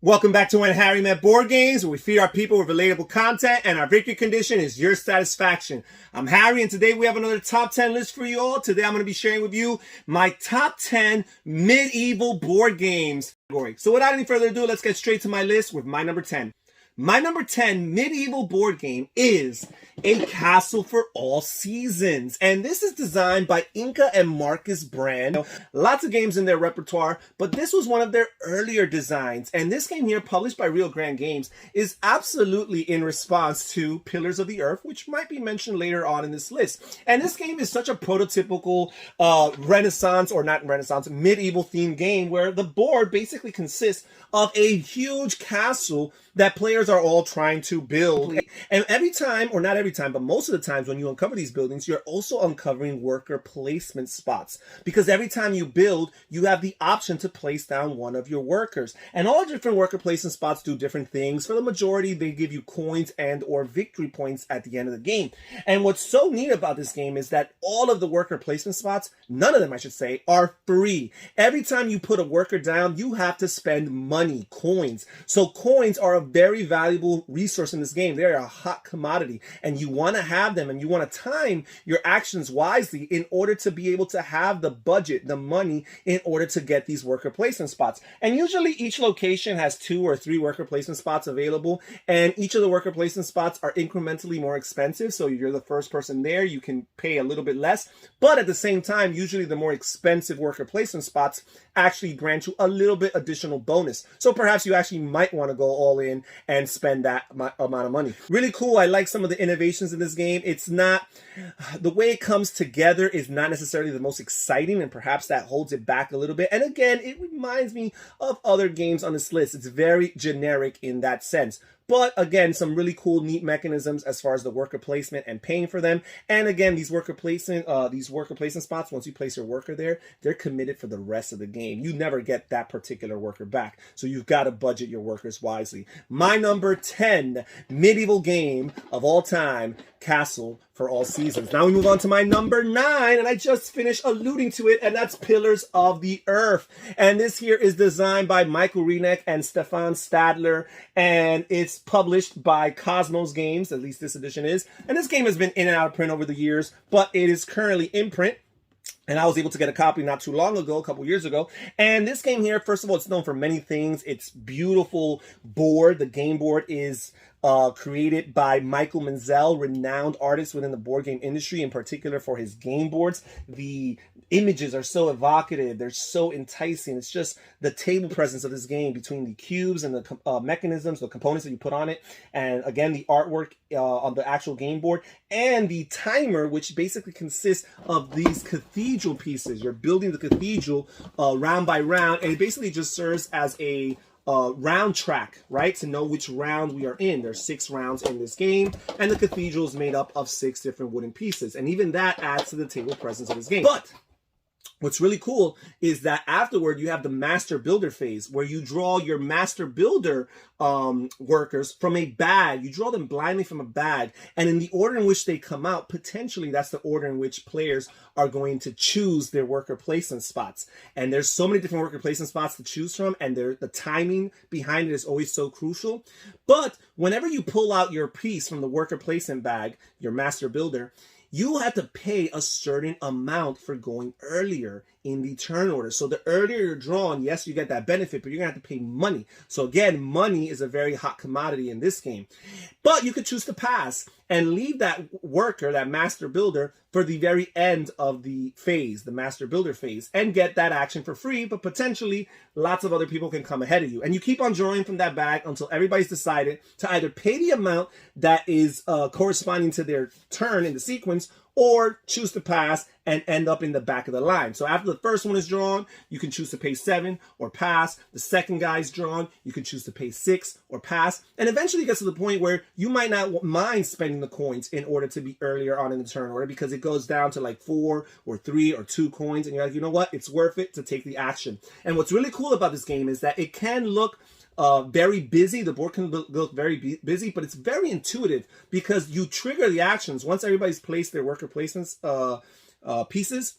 Welcome back to When Harry Met Board Games, where we feed our people with relatable content, and our victory condition is your satisfaction. I'm Harry, and today we have another top 10 list for you all. Today I'm going to be sharing with you my top 10 medieval board games. So without any further ado, let's get straight to my list with my number 10. My number 10 medieval board game is A Castle for All Seasons. And this is designed by Inca and Marcus Brand. Lots of games in their repertoire, but this was one of their earlier designs. And this game here, published by Rio Grande Games, is absolutely in response to Pillars of the Earth, which might be mentioned later on in this list. And this game is such a prototypical medieval themed game where the board basically consists of a huge castle that players are all trying to build. And every time, or not every time, but most of the times when you uncover these buildings, you're also uncovering worker placement spots. Because every time you build, you have the option to place down one of your workers. And all different worker placement spots do different things. For the majority, they give you coins and or victory points at the end of the game. And what's so neat about this game is that all of the worker placement spots, none of them I should say, are free. Every time you put a worker down, you have to spend money, coins. So coins are a very valuable resource in this game. They're a hot commodity, and you want to have them, and you want to time your actions wisely in order to be able to have the budget, the money, in order to get these worker placement spots. And usually each location has 2 or 3 worker placement spots available, and each of the worker placement spots are incrementally more expensive. So you're the first person there, you can pay a little bit less, but at the same time, usually the more expensive worker placement spots actually grant you a little bit additional bonus. So perhaps you actually might want to go all in and spend that amount of money. Really cool. I like some of the innovations in this game. It's not, the way it comes together is not necessarily the most exciting, and perhaps that holds it back a little bit. And again, it reminds me of other games on this list. It's very generic in that sense. But again, some really cool, neat mechanisms as far as the worker placement and paying for them. And again, these worker placement spots, once you place your worker there, they're committed for the rest of the game. You never get that particular worker back. So you've got to budget your workers wisely. My number 10 medieval game of all time, Castle for All Seasons. Now we move on to my number 9, and I just finished alluding to it, and that's Pillars of the Earth. And this here is designed by Michael Renek and Stefan Stadler, and it's published by Cosmos Games, at least this edition is. And this game has been in and out of print over the years, but it is currently in print. And I was able to get a copy not too long ago, a couple years ago. And this game here, first of all, it's known for many things. It's beautiful board. The game board is created by Michael Menzel, renowned artist within the board game industry, in particular for his game boards. The images are so evocative. They're so enticing. It's just the table presence of this game between the cubes and the mechanisms, the components that you put on it. And again, the artwork on the actual game board and the timer, which basically consists of these cathedral pieces. You're building the cathedral round by round, and it basically just serves as a round track, right? To know which round we are in. There's 6 rounds in this game, and the cathedral is made up of 6 different wooden pieces. And even that adds to the table presence of this game. But what's really cool is that afterward you have the master builder phase, where you draw your master builder workers from a bag. You draw them blindly from a bag, and in the order in which they come out, potentially that's the order in which players are going to choose their worker placement spots. And there's so many different worker placement spots to choose from, and the timing behind it is always so crucial. But whenever you pull out your piece from the worker placement bag, your master builder, you have to pay a certain amount for going earlier in the turn order. So the earlier you're drawn, yes, you get that benefit, but you're going to have to pay money. So again, money is a very hot commodity in this game. But you could choose to pass and leave that worker, that master builder, for the very end of the phase, the master builder phase, and get that action for free, but potentially lots of other people can come ahead of you. And you keep on drawing from that bag until everybody's decided to either pay the amount that is corresponding to their turn in the sequence, or choose to pass and end up in the back of the line. So after the first one is drawn, you can choose to pay 7 or pass. The second guy's drawn, you can choose to pay 6 or pass. And eventually it gets to the point where you might not mind spending the coins in order to be earlier on in the turn order, because it goes down to like 4 or 3 or 2 coins, and you're like, you know what, it's worth it to take the action. And what's really cool about this game is that it can look very busy. The board can look very busy, but it's very intuitive, because you trigger the actions once everybody's placed their worker placements pieces.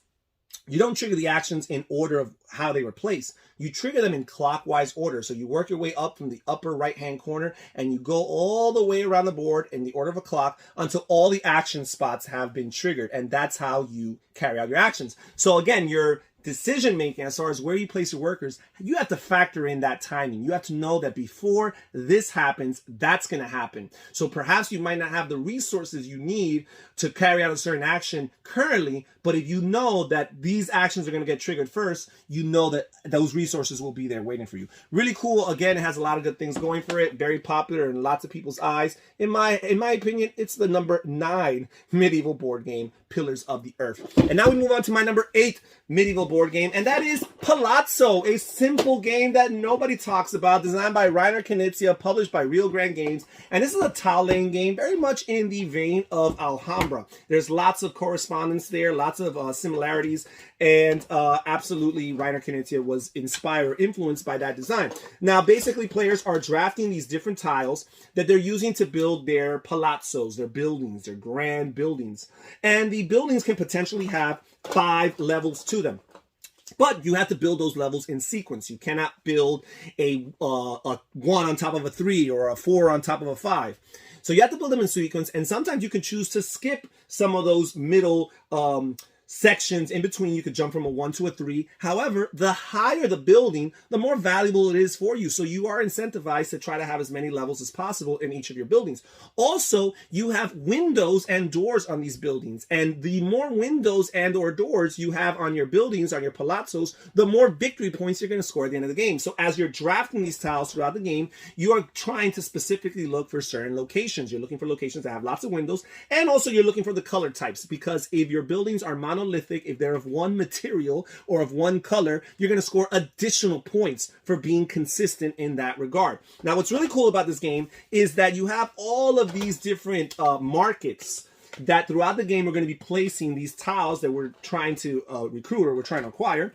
you don't trigger the actions in order of how they were placed. You trigger them in clockwise order. So you work your way up from the upper right-hand corner and you go all the way around the board in the order of a clock until all the action spots have been triggered. And that's how you carry out your actions. So again, your decision making as far as where you place your workers, you have to factor in that timing. You have to know that before this happens, that's going to happen. So perhaps you might not have the resources you need to carry out a certain action currently, but if you know that these actions are going to get triggered first, you know that those resources will be there waiting for you. Really cool. Again, it has a lot of good things going for it. Very popular in lots of people's eyes. In my opinion, it's the number 9 medieval board game, Pillars of the Earth. And now we move on to my number 8 medieval board game, and that is Palazzo, a simple game that nobody talks about, designed by Reiner Knizia, published by Rio Grande Games. And this is a tile laying game, very much in the vein of Alhambra. There's lots of correspondence there, lots of similarities, and absolutely Reiner Knizia was influenced by that design. Now, basically, players are drafting these different tiles that they're using to build their palazzos, their buildings, their grand buildings. And the buildings can potentially have 5 levels to them. But you have to build those levels in sequence. You cannot build a 1 on top of a 3 or a 4 on top of a 5. So you have to build them in sequence, and sometimes you can choose to skip some of those middle sections in between. You could jump from a 1 to a 3. However, the higher the building, the more valuable it is for you. So you are incentivized to try to have as many levels as possible in each of your buildings. Also, you have windows and doors on these buildings. And the more windows and or doors you have on your buildings, on your palazzos, the more victory points you're going to score at the end of the game. So as you're drafting these tiles throughout the game, you are trying to specifically look for certain locations. You're looking for locations that have lots of windows. And also you're looking for the color types, because if your buildings are monolithic, if they're of one material or of one color, you're going to score additional points for being consistent in that regard. Now, what's really cool about this game is that you have all of these different markets that throughout the game we're going to be placing these tiles that we're trying to recruit or we're trying to acquire.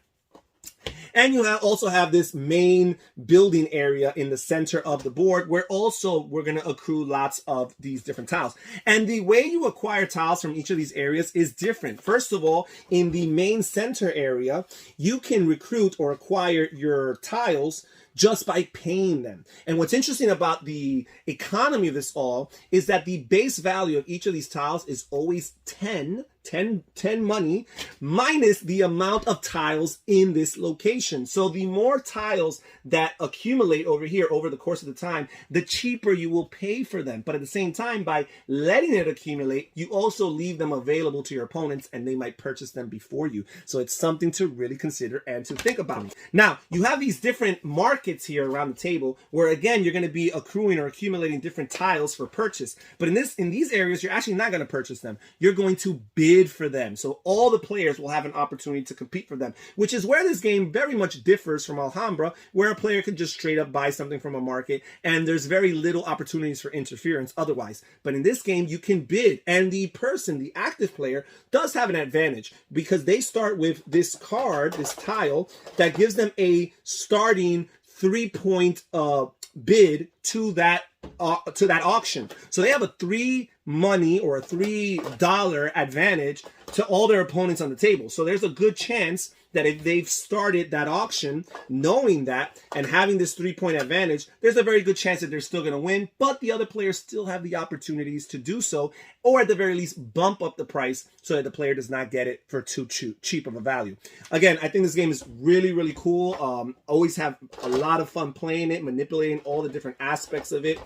And you also have this main building area in the center of the board where also we're going to accrue lots of these different tiles. And the way you acquire tiles from each of these areas is different. First of all, in the main center area, you can recruit or acquire your tiles just by paying them. And what's interesting about the economy of this all is that the base value of each of these tiles is always 10 money minus the amount of tiles in this location. So the more tiles that accumulate over here over the course of the time, the cheaper you will pay for them. But at the same time, by letting it accumulate, you also leave them available to your opponents and they might purchase them before you. So it's something to really consider and to think about. Now, you have these different markets here around the table where, again, you're going to be accruing or accumulating different tiles for purchase. But in these areas, you're actually not going to purchase them. You're going to bid for them. So all the players will have an opportunity to compete for them, which is where this game very much differs from Alhambra, where a player can just straight up buy something from a market and there's very little opportunities for interference otherwise. But in this game, you can bid, and the active player, does have an advantage because they start with this card, this tile, that gives them a starting 3-point bid to that auction. So they have a 3 money or a $3 advantage to all their opponents on the table. So there's a good chance that if they've started that auction knowing that and having this 3-point advantage, there's a very good chance that they're still going to win, but the other players still have the opportunities to do so, or at the very least bump up the price so that the player does not get it for too cheap of a value. Again, I think this game is really, really cool. Always have a lot of fun playing it, manipulating all the different aspects of it.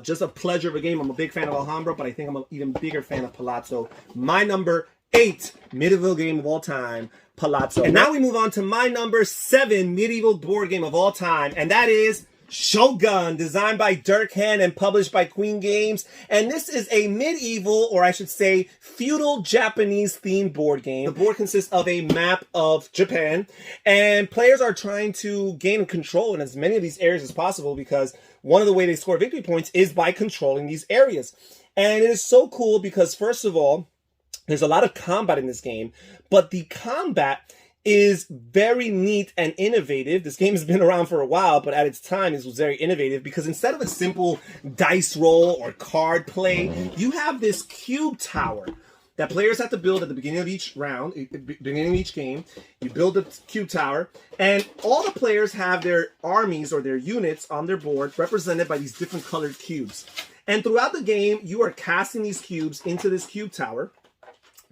Just a pleasure of a game. I'm a big fan of Alhambra, but I think I'm an even bigger fan of Palazzo. My number 8 medieval game of all time, Palazzo. And now we move on to my number 7 medieval board game of all time, and that is Shogun, designed by Dirk Henn and published by Queen Games. And this is a medieval, or I should say, feudal Japanese themed board game. The board consists of a map of Japan, and players are trying to gain control in as many of these areas as possible, because one of the ways they score victory points is by controlling these areas. And it is so cool because, first of all, there's a lot of combat in this game, but the combat is very neat and innovative. This game has been around for a while, but at its time it was very innovative because instead of a simple dice roll or card play, you have this cube tower that players have to build at the beginning of each round, beginning of each game. You build the cube tower, and all the players have their armies or their units on their board represented by these different colored cubes. And throughout the game, you are casting these cubes into this cube tower.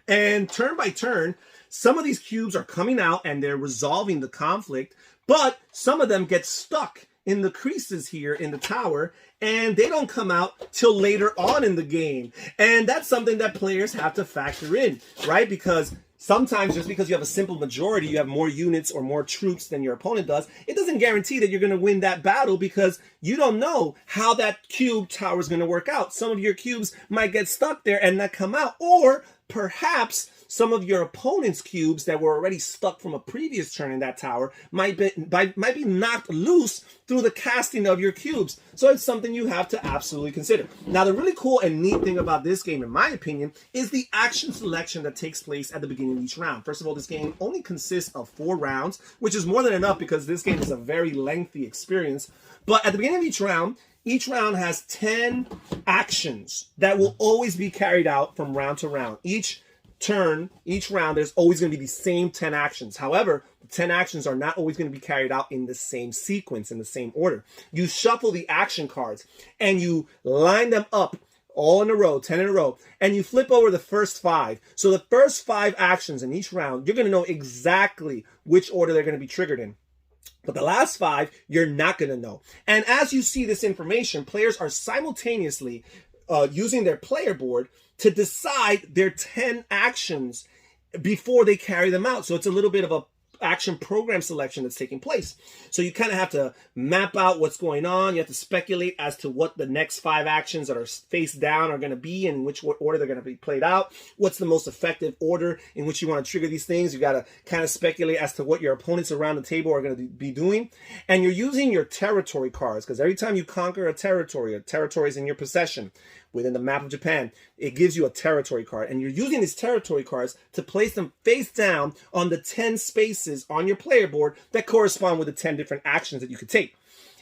And turn by turn, some of these cubes are coming out and they're resolving the conflict, but some of them get stuck in the creases here in the tower, and they don't come out till later on in the game. And that's something that players have to factor in, right? Because sometimes just because you have a simple majority, you have more units or more troops than your opponent does, it doesn't guarantee that you're going to win that battle because you don't know how that cube tower is going to work out. Some of your cubes might get stuck there and not come out, or perhaps some of your opponent's cubes that were already stuck from a previous turn in that tower might be knocked loose through the casting of your cubes. So it's something you have to absolutely consider. Now, the really cool and neat thing about this game, in my opinion, is the action selection that takes place at the beginning of each round. First of all, this game only consists of 4 rounds, which is more than enough because this game is a very lengthy experience. But at the beginning of each round has 10 actions that will always be carried out from round to round. Each turn, each round, there's always going to be the same 10 actions. However, the 10 actions are not always going to be carried out in the same sequence, in the same order. You shuffle the action cards and you line them up all in a row, 10 in a row, and you flip over the first 5. So the first 5 actions in each round, you're going to know exactly which order they're going to be triggered in. But the last 5, you're not going to know. And as you see this information, players are simultaneously using their player board to decide their 10 actions before they carry them out. So it's a little bit of a action program selection that's taking place. So you kind of have to map out what's going on. You have to speculate as to what the next 5 actions that are face down are going to be and which order they're going to be played out. What's the most effective order in which you want to trigger these things. You got to kind of speculate as to what your opponents around the table are going to be doing. And you're using your territory cards because every time you conquer a territory is in your possession within the map of Japan, it gives you a territory card. And you're using these territory cards to place them face down on the 10 spaces on your player board that correspond with the 10 different actions that you could take.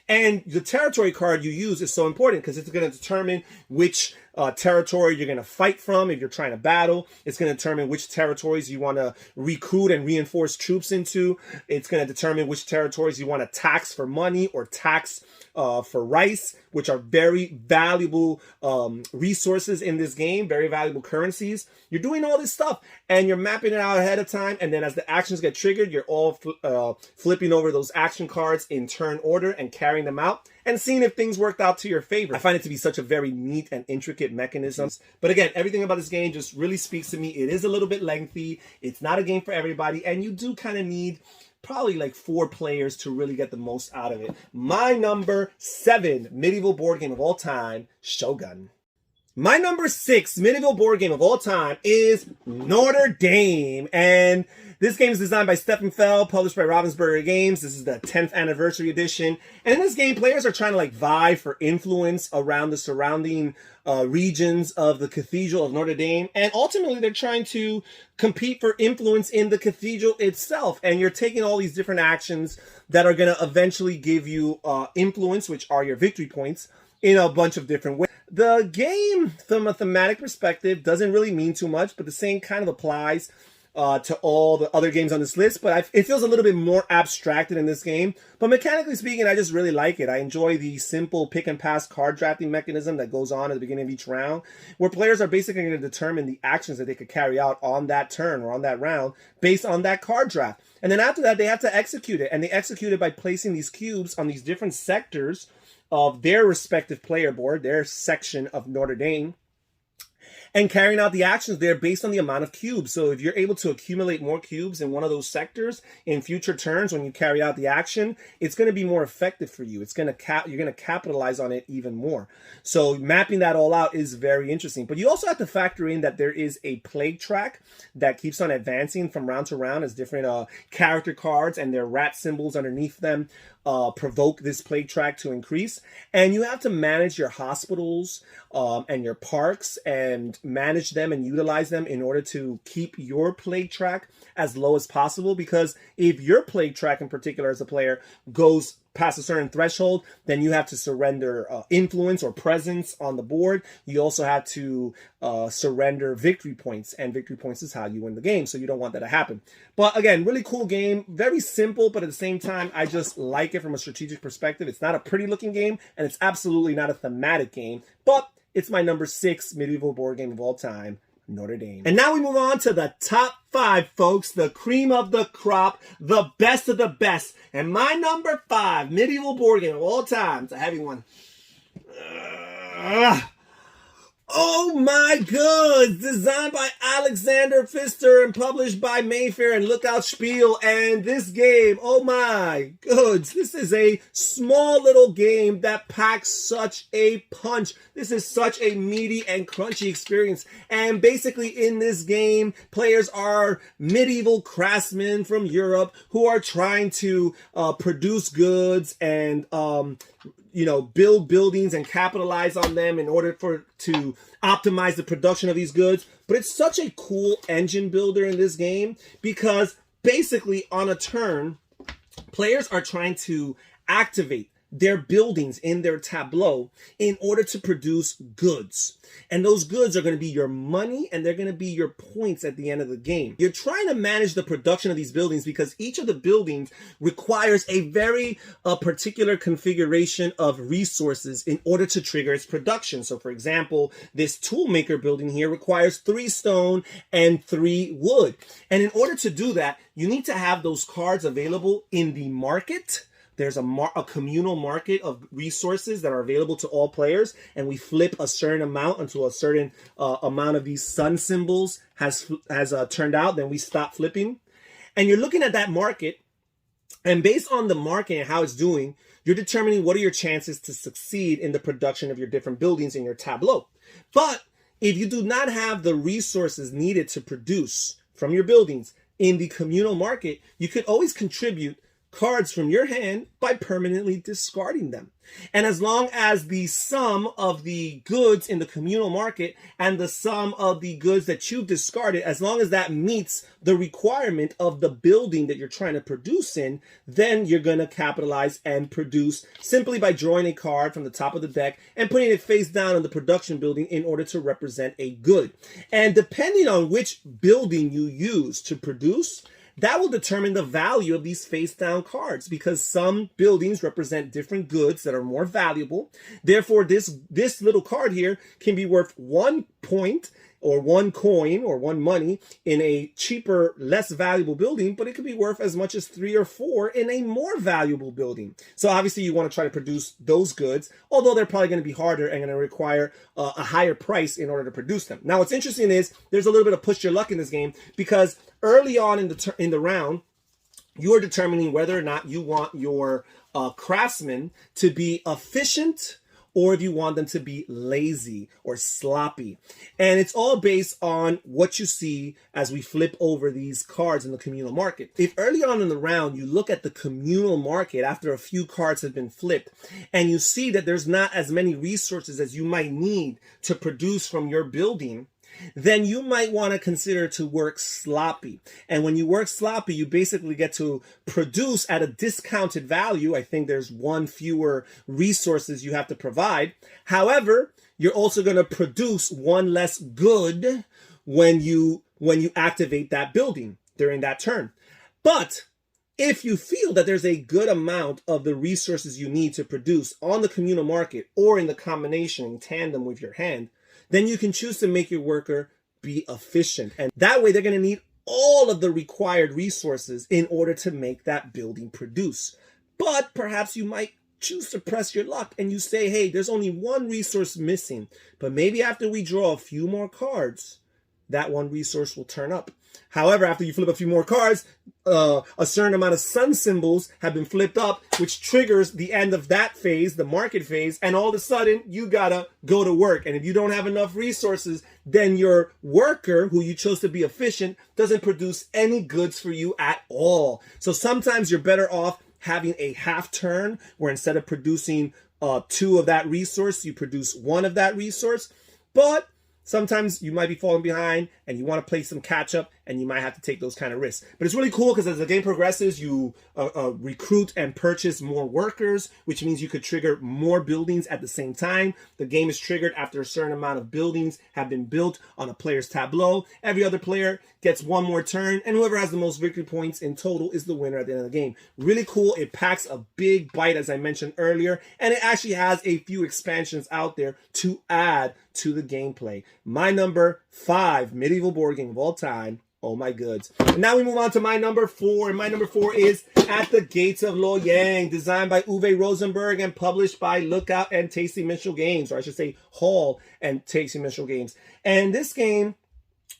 And the territory card you use is so important because it's going to determine which territory you're going to fight from if you're trying to battle. It's going to determine which territories you want to recruit and reinforce troops into. It's going to determine which territories you want to tax for money or tax for rice, which are very valuable resources in this game, very valuable currencies. You're doing all this stuff and you're mapping it out ahead of time. And then as the actions get triggered, you're all flipping over those action cards in turn order and carrying them out and seeing if things worked out to your favor. I find it to be such a very neat and intricate mechanism. But again, everything about this game just really speaks to me. It is a little bit lengthy. It's not a game for everybody. And you do kind of need probably like 4 players to really get the most out of it. My number 7 medieval board game of all time, Shogun. My number 6 medieval board game of all time is Notre Dame. And this game is designed by Stefan Feld, published by Ravensburger Games. This is the 10th anniversary edition. And in this game, players are trying to like vie for influence around the surrounding regions of the Cathedral of Notre Dame. And ultimately, they're trying to compete for influence in the cathedral itself. And you're taking all these different actions that are going to eventually give you influence, which are your victory points, in a bunch of different ways. The game, from a thematic perspective, doesn't really mean too much, but the same kind of applies to all the other games on this list, but it feels a little bit more abstracted in this game. But mechanically speaking, I just really like it. I enjoy the simple pick and pass card drafting mechanism that goes on at the beginning of each round, where players are basically going to determine the actions that they could carry out on that turn or on that round based on that card draft. And then after that, they have to execute it, and they execute it by placing these cubes on these different sectors of their respective player board, their section of Notre Dame, and carrying out the actions there based on the amount of cubes. So if you're able to accumulate more cubes in one of those sectors in future turns when you carry out the action, it's going to be more effective for you. You're going to capitalize on it even more. So mapping that all out is very interesting. But you also have to factor in that there is a plague track that keeps on advancing from round to round as different character cards and their rat symbols underneath them provoke this plague track to increase. And you have to manage your hospitals and your parks and manage them and utilize them in order to keep your plague track as low as possible. Because if your plague track in particular as a player goes pass a certain threshold, then you have to surrender influence or presence on the board. You also have to surrender victory points, and victory points is how you win the game, so you don't want that to happen. But again, really cool game, very simple, but at the same time, I just like it from a strategic perspective. It's not a pretty looking game, and it's absolutely not a thematic game, but it's my number 6 medieval board game of all time, Notre Dame. And now we move on to the top 5, folks, the cream of the crop, the best of the best. And my number 5 medieval board game of all time, it's a heavy one. Oh my goods! Designed by Alexander Pfister and published by Mayfair and Lookout Spiel. And this game, oh my goods, this is a small little game that packs such a punch. This is such a meaty and crunchy experience. And basically in this game, players are medieval craftsmen from Europe who are trying to produce goods and build buildings and capitalize on them in order to optimize the production of these goods. But it's such a cool engine builder in this game because basically on a turn, players are trying to activate their buildings in their tableau in order to produce goods. And those goods are going to be your money, and they're going to be your points at the end of the game. You're trying to manage the production of these buildings because each of the buildings requires a very particular configuration of resources in order to trigger its production. So for example, this toolmaker building here requires 3 stone and 3 wood. And in order to do that, you need to have those cards available in the market. There's a communal market of resources that are available to all players, and we flip a certain amount until a certain amount of these sun symbols has turned out. Then we stop flipping. And you're looking at that market, and based on the market and how it's doing, you're determining what are your chances to succeed in the production of your different buildings in your tableau. But if you do not have the resources needed to produce from your buildings in the communal market, you could always contribute cards from your hand by permanently discarding them. And as long as the sum of the goods in the communal market and the sum of the goods that you've discarded, as long as that meets the requirement of the building that you're trying to produce in, then you're going to capitalize and produce simply by drawing a card from the top of the deck and putting it face down on the production building in order to represent a good. And depending on which building you use to produce, that will determine the value of these face down cards, because some buildings represent different goods that are more valuable. Therefore, this little card here can be worth 1 point or 1 coin or 1 money in a cheaper, less valuable building, but it could be worth as much as 3 or 4 in a more valuable building. So obviously you want to try to produce those goods, although they're probably going to be harder and going to require a higher price in order to produce them. Now, what's interesting is there's a little bit of push your luck in this game, because early on in the round, you are determining whether or not you want your craftsmen to be efficient or if you want them to be lazy or sloppy. And it's all based on what you see as we flip over these cards in the communal market. If early on in the round, you look at the communal market after a few cards have been flipped, and you see that there's not as many resources as you might need to produce from your building, then you might want to consider to work sloppy. And when you work sloppy, you basically get to produce at a discounted value. I think there's 1 fewer resources you have to provide. However, you're also going to produce 1 less good when you activate that building during that turn. But if you feel that there's a good amount of the resources you need to produce on the communal market or in the combination in tandem with your hand, then you can choose to make your worker be efficient. And that way they're going to need all of the required resources in order to make that building produce. But perhaps you might choose to press your luck and you say, hey, there's only 1 resource missing, but maybe after we draw a few more cards, that 1 resource will turn up. However, after you flip a few more cards, a certain amount of sun symbols have been flipped up, which triggers the end of that phase, the market phase, and all of a sudden you gotta go to work. And if you don't have enough resources, then your worker, who you chose to be efficient, doesn't produce any goods for you at all. So sometimes you're better off having a half turn where instead of producing 2 of that resource, you produce 1 of that resource. But sometimes you might be falling behind and you want to play some catch up, and you might have to take those kind of risks. But it's really cool because as the game progresses, you recruit and purchase more workers, which means you could trigger more buildings at the same time. The game is triggered after a certain amount of buildings have been built on a player's tableau. Every other player gets one more turn, and whoever has the most victory points in total is the winner at the end of the game. Really cool. It packs a big bite, as I mentioned earlier, and it actually has a few expansions out there to add to the gameplay. My number 5 medieval board game of all time. Oh my goods. And now we move on to my number 4. And my number 4 is At the Gates of Liyang, designed by Uwe Rosenberg and published by Lookout and Tasty Minstrel Games, or I should say Hall and Tasty Minstrel Games. And this game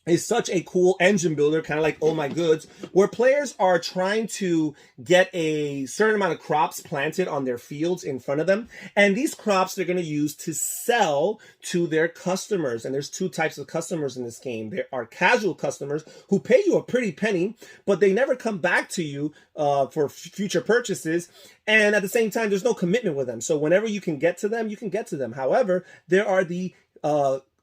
is such a cool engine builder, kind of like Oh My Goods, where players are trying to get a certain amount of crops planted on their fields in front of them. And these crops they're going to use to sell to their customers. And there's 2 types of customers in this game. There are casual customers who pay you a pretty penny, but they never come back to you for future purchases. And at the same time, there's no commitment with them. So whenever you can get to them, you can get to them. However, there are the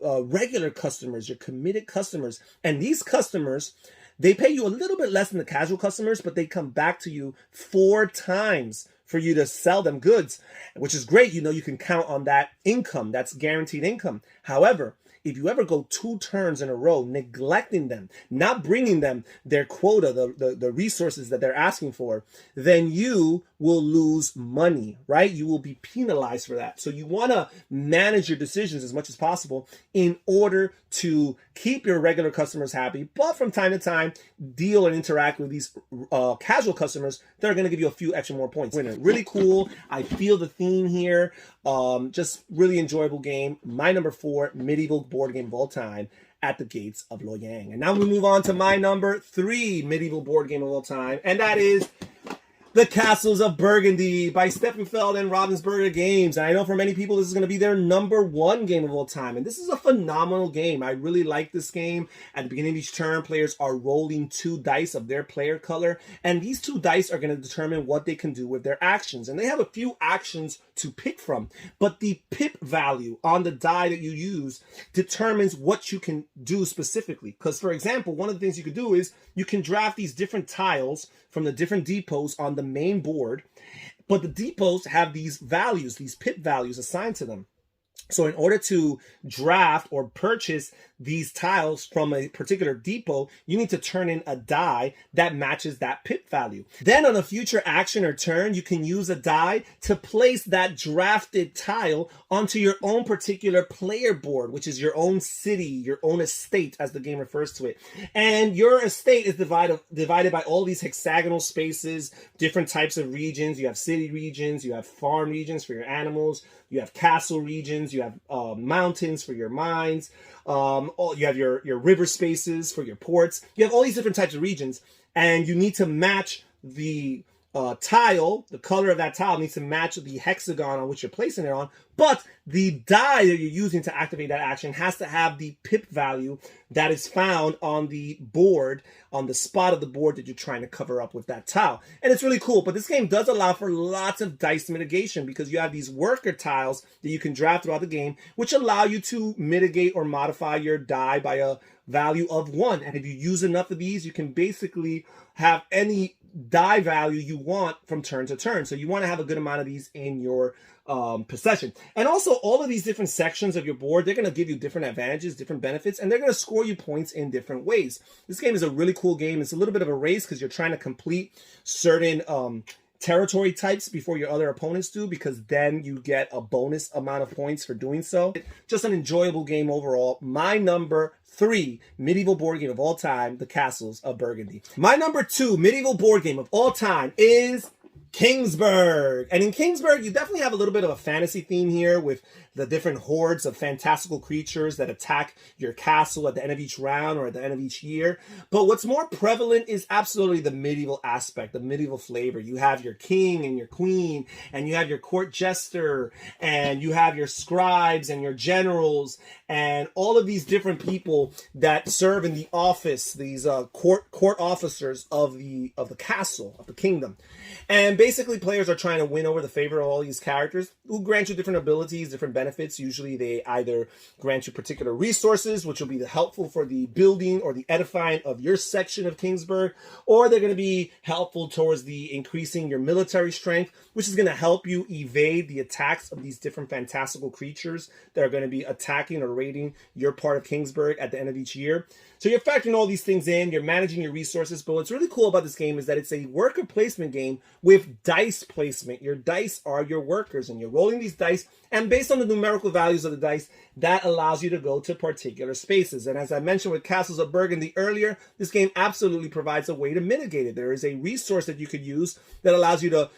regular customers, your committed customers. And these customers, they pay you a little bit less than the casual customers, but they come back to you 4 times for you to sell them goods, which is great. You know, you can count on that income. That's guaranteed income. However, if you ever go 2 turns in a row neglecting them, not bringing them their quota, the resources that they're asking for, then you will lose money, right? You will be penalized for that. So you want to manage your decisions as much as possible in order to keep your regular customers happy, but from time to time, deal and interact with these casual customers that are going to give you a few extra more points. Really cool. I feel the theme here. Just really enjoyable game. My number 4 medieval board game of all time, At the Gates of Liyang. And now we move on to my number 3 medieval board game of all time, and that is The Castles of Burgundy by Steffenfeld and Ravensburger Games. And I know for many people this is going to be their number 1 game of all time. And this is a phenomenal game. I really like this game. At the beginning of each turn, players are rolling 2 dice of their player color. And these 2 dice are going to determine what they can do with their actions. And they have a few actions to pick from. But the pip value on the die that you use determines what you can do specifically. Because, for example, one of the things you could do is you can draft these different tiles from the different depots on the main board, but the depots have these values, these pip values assigned to them. So in order to draft or purchase these tiles from a particular depot, you need to turn in a die that matches that pip value. Then on a future action or turn, you can use a die to place that drafted tile onto your own particular player board, which is your own city, your own estate, as the game refers to it. And your estate is divided by all these hexagonal spaces, different types of regions. You have city regions, you have farm regions for your animals, you have castle regions, you have mountains for your mines, you have your river spaces for your ports. You have all these different types of regions, and you need to match the tile, the color of that tile needs to match the hexagon on which you're placing it on, but the die that you're using to activate that action has to have the pip value that is found on the board, on the spot of the board that you're trying to cover up with that tile. And it's really cool, but this game does allow for lots of dice mitigation because you have these worker tiles that you can draft throughout the game, which allow you to mitigate or modify your die by a value of 1. And if you use enough of these, you can basically have any die value you want from turn to turn. So you want to have a good amount of these in your possession. And also all of these different sections of your board, they're going to give you different advantages, different benefits, and they're going to score you points in different ways. This game is a really cool game. It's a little bit of a race because you're trying to complete certain territory types before your other opponents do, because then you get a bonus amount of points for doing so. Just an enjoyable game overall. My number 3 medieval board game of all time, The Castles of Burgundy. My number 2 medieval board game of all time is Kingsburg. And in Kingsburg, you definitely have a little bit of a fantasy theme here with the different hordes of fantastical creatures that attack your castle at the end of each round or at the end of each year. But what's more prevalent is absolutely the medieval aspect, the medieval flavor. You have your king and your queen, and you have your court jester, and you have your scribes and your generals, and all of these different people that serve in the office, these court officers of the castle, of the kingdom. And basically players are trying to win over the favor of all these characters who grant you different abilities, different benefits. Usually they either grant you particular resources, which will be helpful for the building or the edifying of your section of Kingsburg, or they're going to be helpful towards the increasing your military strength, which is going to help you evade the attacks of these different fantastical creatures that are going to be attacking or raiding your part of Kingsburg at the end of each year. So you're factoring all these things in, you're managing your resources, but what's really cool about this game is that it's a worker placement game with dice placement. Your dice are your workers, and you're rolling these dice, and based on the numerical values of the dice, that allows you to go to particular spaces. And as I mentioned with Castles of Burgundy earlier, this game absolutely provides a way to mitigate it. There is a resource that you could use that allows you to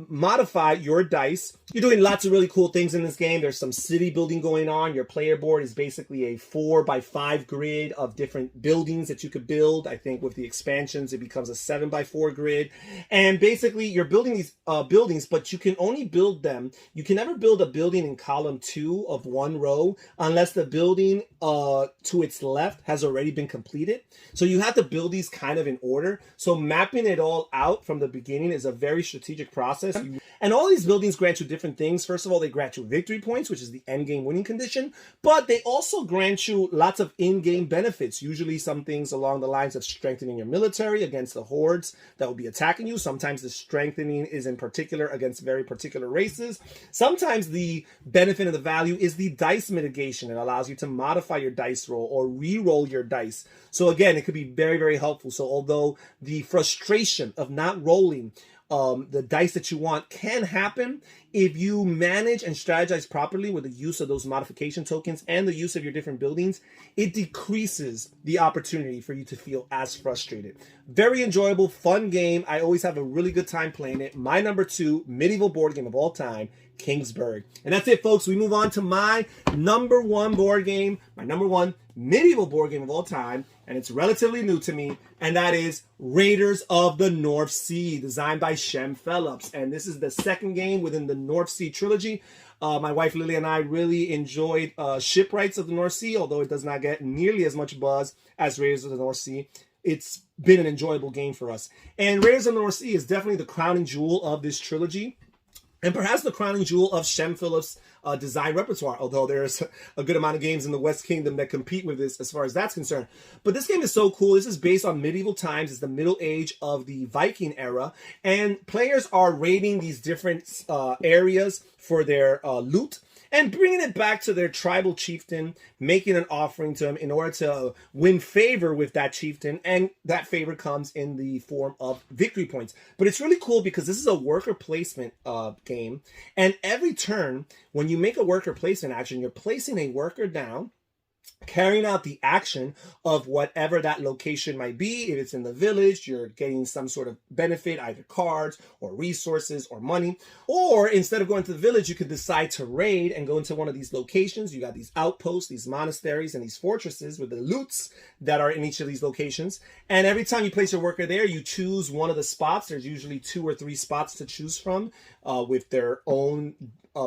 modify your dice. You're doing lots of really cool things in this game. There's some city building going on. Your player board is basically a 4x5 grid of different buildings that you could build. I think with the expansions, it becomes a 7x4 grid. And basically, you're building these buildings, but you can only build them. You can never build a building in column 2 of one row unless the building to its left has already been completed. So you have to build these kind of in order. So mapping it all out from the beginning is a very strategic process. And all these buildings grant you different things. First of all, they grant you victory points, which is the end game winning condition, but they also grant you lots of in-game benefits, usually some things along the lines of strengthening your military against the hordes that will be attacking you. Sometimes the strengthening is in particular against very particular races. Sometimes the benefit of the value is the dice mitigation. It allows you to modify your dice roll or re-roll your dice. So again, it could be very, very helpful. So although the frustration of not rolling the dice that you want can happen, if you manage and strategize properly with the use of those modification tokens and the use of your different buildings, it decreases the opportunity for you to feel as frustrated. Very enjoyable, fun game. I always have a really good time playing it. My number 2 medieval board game of all time, Kingsburg. And that's it, folks. We move on to my number 1 board game, my number 1 medieval board game of all time, and it's relatively new to me, and that is Raiders of the North Sea, designed by Shem Phillips. And this is the second game within the North Sea trilogy. My wife Lily and I really enjoyed Shipwrights of the North Sea, although it does not get nearly as much buzz as Raiders of the North Sea. It's been an enjoyable game for us. And Raiders of the North Sea is definitely the crowning jewel of this trilogy, and perhaps the crowning jewel of Shem Phillips' design repertoire, although there's a good amount of games in the West Kingdom that compete with this as far as that's concerned. But this game is so cool. This is based on medieval times. It's the Middle Age of the Viking era, and players are raiding these different areas for their loot and bringing it back to their tribal chieftain, making an offering to him in order to win favor with that chieftain, and that favor comes in the form of victory points. But it's really cool because this is a worker placement game, and every turn, when you make a worker placement action, you're placing a worker down, carrying out the action of whatever that location might be. If it's in the village, you're getting some sort of benefit, either cards or resources or money. Or instead of going to the village, you could decide to raid and go into one of these locations. You got these outposts, these monasteries, and these fortresses with the loots that are in each of these locations. And every time you place your worker there, you choose one of the spots. There's usually 2 or 3 spots to choose from with their own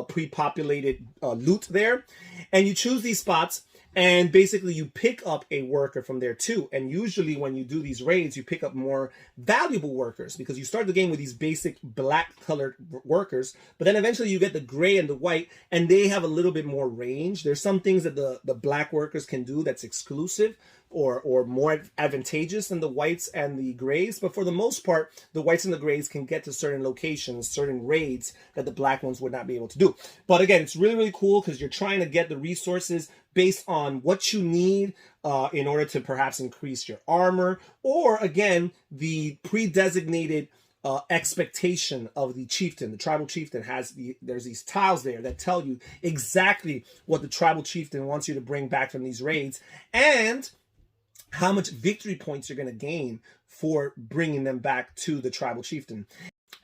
pre-populated loot there. And you choose these spots, and basically you pick up a worker from there too. And usually when you do these raids, you pick up more valuable workers because you start the game with these basic black colored workers, but then eventually you get the gray and the white, and they have a little bit more range. There's some things that the black workers can do that's exclusive or more advantageous than the whites and the grays. But for the most part, the whites and the grays can get to certain locations, certain raids that the black ones would not be able to do. But again, it's really, really cool because you're trying to get the resources based on what you need in order to perhaps increase your armor, or again, the pre-designated expectation of the chieftain. The tribal chieftain there's these tiles there that tell you exactly what the tribal chieftain wants you to bring back from these raids, and how much victory points you're going to gain for bringing them back to the tribal chieftain.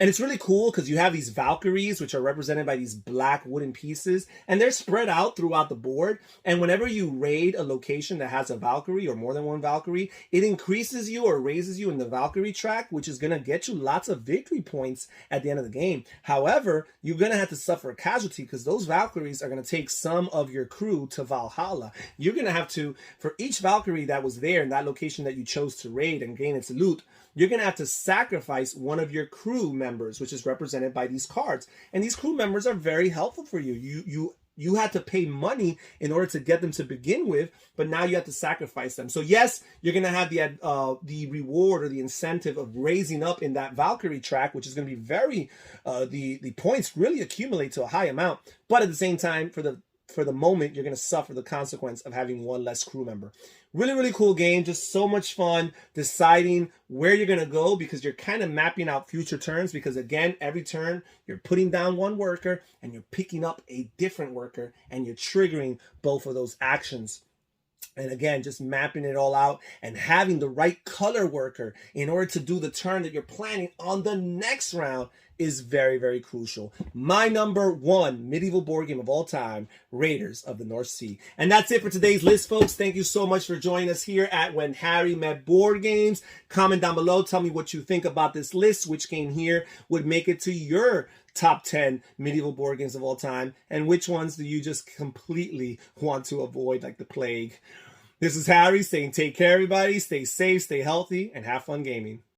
And it's really cool because you have these Valkyries, which are represented by these black wooden pieces, and they're spread out throughout the board. And whenever you raid a location that has a Valkyrie or more than one Valkyrie, it increases you or raises you in the Valkyrie track, which is going to get you lots of victory points at the end of the game. However, you're going to have to suffer a casualty because those Valkyries are going to take some of your crew to Valhalla. You're going to have to, for each Valkyrie that was there in that location that you chose to raid and gain its loot, you're going to have to sacrifice one of your crew members, which is represented by these cards. And these crew members are very helpful for you. You had to pay money in order to get them to begin with, but now you have to sacrifice them. So yes, you're going to have the reward or the incentive of raising up in that Valkyrie track, which is going to be very, the points really accumulate to a high amount. But at the same time, for the moment, you're going to suffer the consequence of having one less crew member. Really, really cool game. Just so much fun deciding where you're going to go, because you're kind of mapping out future turns, because again, every turn you're putting down one worker and you're picking up a different worker and you're triggering both of those actions. And again, just mapping it all out and having the right color worker in order to do the turn that you're planning on the next round is very, very crucial. My number one medieval board game of all time, Raiders of the North Sea. And that's it for today's list, folks. Thank you so much for joining us here at When Harry Met Board Games. Comment down below. Tell me what you think about this list. Which game here would make it to your top 10 medieval board games of all time, and which ones do you just completely want to avoid like the plague? This is Harry saying take care, everybody. Stay safe, stay healthy, and have fun gaming.